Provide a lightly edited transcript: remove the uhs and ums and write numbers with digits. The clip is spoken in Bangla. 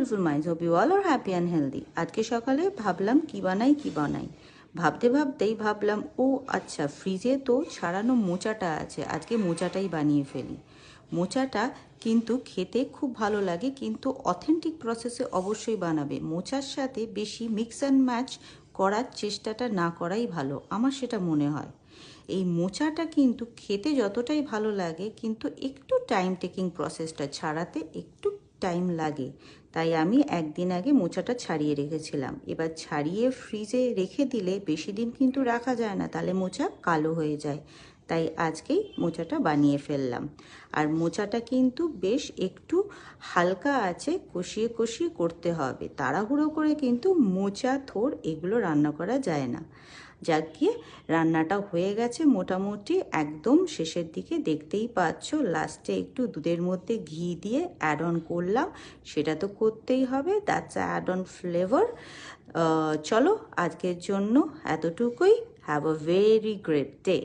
Beautiful minds, hope you all are happy and healthy. আজকে সকালে ভাবলাম কি বানাই। ভাবতেই ভাবলাম ও আচ্ছা, ফ্রিজে তো ছাড়ানো মোচাটা আছে, আজকে মোচাটাই বানিয়ে ফেলি। মোচাটা কিন্তু খেতে খুব ভালো লাগে, কিন্তু অথেন্টিক প্রসেসে অবশ্যই বানাবে। মোচার সাথে বেশি মিক্স অ্যান্ড ম্যাচ করার চেষ্টাটা না করাই ভালো, আমার সেটা মনে হয়। এই মোচাটা কিন্তু খেতে যতটাই ভালো লাগে, কিন্তু একটু টাইম টেকিং, প্রসেসটা ছাড়াতে একটু টাইম লাগে। তাই আমি একদিন আগে মোচাটা ছাড়িয়ে রেখেছিলাম। এবার ছাড়িয়ে ফ্রিজে রেখে দিলে বেশি দিন কিন্তু রাখা যায় না, তাহলে মোচা কালো হয়ে যায়। তাই আজকেই মোচাটা বানিয়ে ফেললাম। আর মোচাটা কিন্তু বেশ একটু হালকা আছে, কষিয়ে কষিয়ে করতে হবে, তাড়াহুড়ো করে কিন্তু মোচা থোড় এগুলো রান্না করা যায় না। যাক গিয়ে রান্নাটা হয়ে গেছে মোটামুটি, একদম শেষের দিকে দেখতেই পাচ্ছ, লাস্টে একটু দুধের মধ্যে ঘি দিয়ে অ্যাড অন করলাম। সেটা তো করতেই হবে, দ্যাটস অ্যাড অন ফ্লেভার। চলো আজকের জন্য এতটুকুই। Have a very great day.